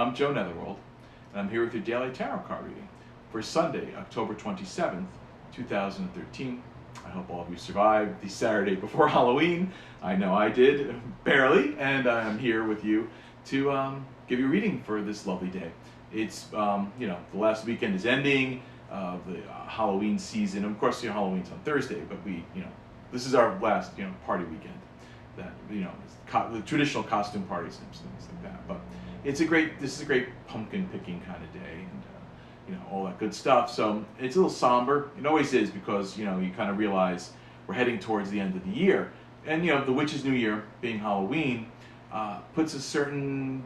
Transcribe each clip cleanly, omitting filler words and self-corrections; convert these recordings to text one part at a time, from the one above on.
I'm Joe Netherworld, and I'm here with your daily tarot card reading for Sunday, October 27th, 2013. I hope all of you survived the Saturday before Halloween. I know I did, barely, and I'm here with you to give you a reading for this lovely day. It's, the last weekend is ending, the Halloween season. Of course, Halloween's on Thursday, but this is our last, party weekend. That, the traditional costume parties and things like that. But this is a great pumpkin picking kind of day, and all that good stuff. So it's a little somber. It always is, because you kind of realize we're heading towards the end of the year, and the Witch's New Year being Halloween puts a certain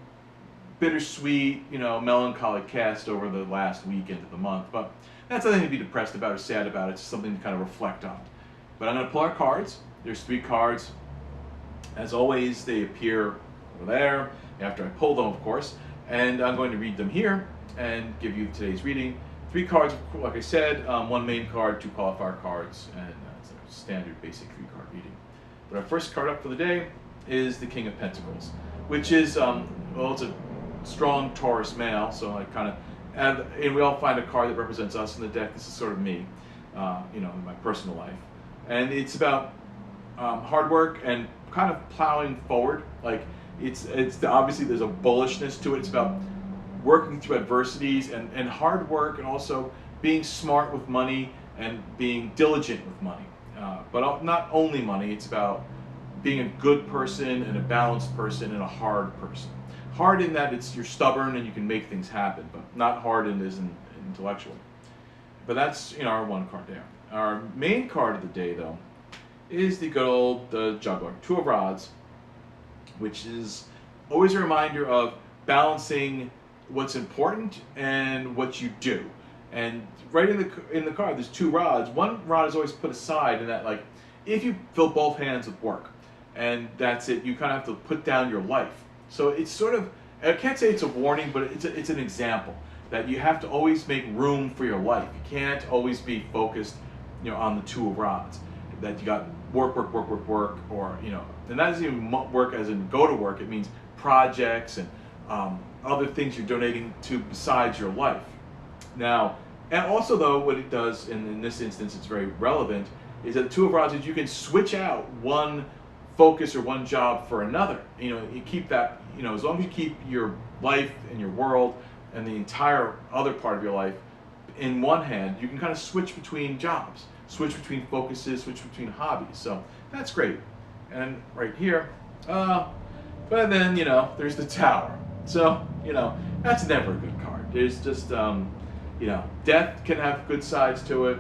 bittersweet, melancholic cast over the last weekend of the month. But that's nothing to be depressed about or sad about. It's just something to kind of reflect on. But I'm going to pull our cards. There's 3 cards. As always, they appear over there after I pull them, of course, and I'm going to read them here and give you today's reading. 3 cards, like I said, 1 main card, 2 qualifier cards, and it's a standard basic 3-card reading. But our first card up for the day is the King of Pentacles, which is, it's a strong Taurus male, so I kind of, and we all find a card that represents us in the deck. This is sort of me, in my personal life. And it's about hard work and kind of plowing forward. Like it's obviously there's a bullishness to it. It's about working through adversities and hard work, and also being smart with money and being diligent with money. But not only money, it's about being a good person and a balanced person and a hard person. Hard in that you're stubborn and you can make things happen, but not hard in as an intellectual. But that's our 1 card there. Our main card of the day, though, is the good old juggler, 2 of rods, which is always a reminder of balancing what's important and what you do. And right in the card, there's 2 rods. 1 rod is always put aside, and that, like, if you fill both hands with work, and that's it, you kind of have to put down your life. So it's sort of, I can't say it's a warning, but it's an example that you have to always make room for your life. You can't always be focused, on the 2 of rods. That you got work, or and that doesn't even work as in go to work. It means projects and other things you're donating to besides your life. Now, and also though, what it does, and in this instance it's very relevant, is that the 2 of rods is you can switch out one focus or one job for another. You keep that, as long as you keep your life and your world and the entire other part of your life in one hand, you can kind of switch between jobs, switch between focuses, switch between hobbies. So that's great. And right here, but then, there's the Tower. So, that's never a good card. There's just, death can have good sides to it.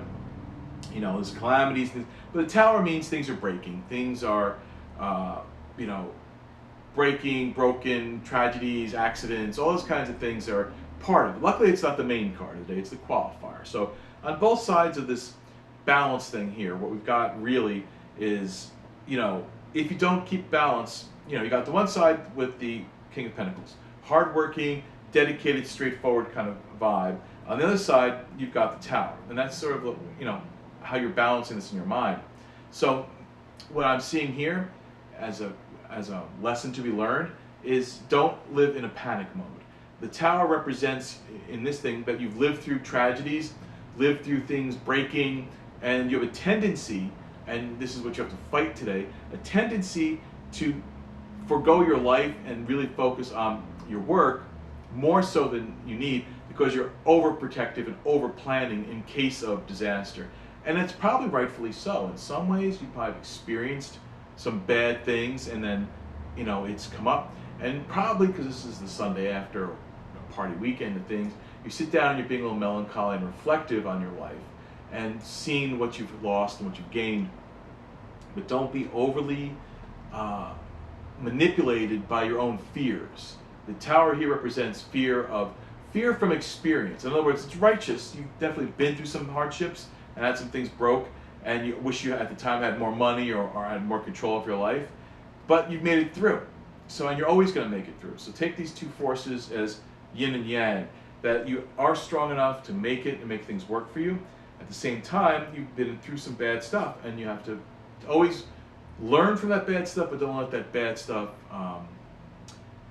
There's calamities, but the Tower means things are breaking. Things are, broken, tragedies, accidents, all those kinds of things are part of it. Luckily, it's not the main card of the day, it's the qualifier. So on both sides of this balance thing here, what we've got really is, if you don't keep balance, you got the one side with the King of Pentacles, hardworking, dedicated, straightforward kind of vibe. On the other side, you've got the Tower, and that's sort of, how you're balancing this in your mind. So what I'm seeing here as a lesson to be learned is don't live in a panic mode. The Tower represents, in this thing, that you've lived through tragedies, lived through things breaking, and you have a tendency, and this is what you have to fight today, a tendency to forego your life and really focus on your work more so than you need, because you're overprotective and over planning in case of disaster. And it's probably rightfully so. In some ways, you probably experienced some bad things, and then, it's come up. And probably because this is the Sunday after a party weekend and things, you sit down and you're being a little melancholy and reflective on your life and seeing what you've lost and what you've gained. But don't be overly manipulated by your own fears. The Tower here represents fear from experience. In other words, it's righteous. You've definitely been through some hardships and had some things broke, and you wish you at the time had more money or had more control of your life, but you've made it through. So, and you're always going to make it through. So take these 2 forces as yin and yang, that you are strong enough to make it and make things work for you. At the same time, you've been through some bad stuff, and you have to always learn from that bad stuff, but don't let that bad stuff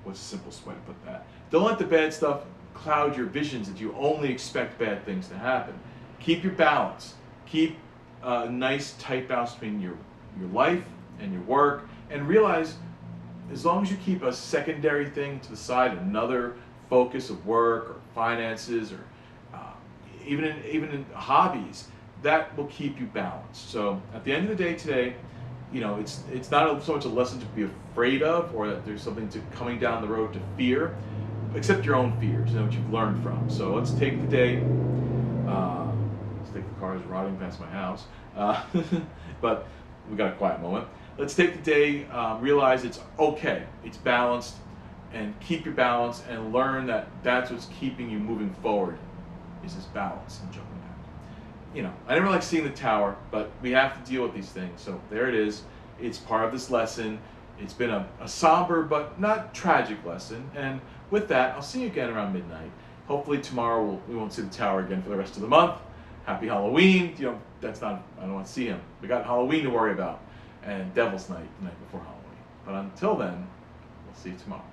What's a simple way to put that? Don't let the bad stuff cloud your visions that you only expect bad things to happen. Keep your balance. Keep a nice tight balance between your life and your work, and realize as long as you keep a secondary thing to the side, another focus of work or finances or even in hobbies, that will keep you balanced. So at the end of the day today, it's not so much a lesson to be afraid of, or that there's something coming down the road to fear, except your own fears, what you've learned from. So let's take the day. Let's take the cars riding past my house, but we got a quiet moment. Let's take the day, realize it's okay, it's balanced, and keep your balance, and learn that that's what's keeping you moving forward, is this balance and jumping back. I never like seeing the tower, but we have to deal with these things. So there it is. It's part of this lesson. It's been a somber but not tragic lesson. And with that, I'll see you again around midnight. Hopefully tomorrow we won't see the tower again for the rest of the month. Happy Halloween. I don't want to see him. We got Halloween to worry about, and Devil's Night, the night before Halloween. But until then, we'll see you tomorrow.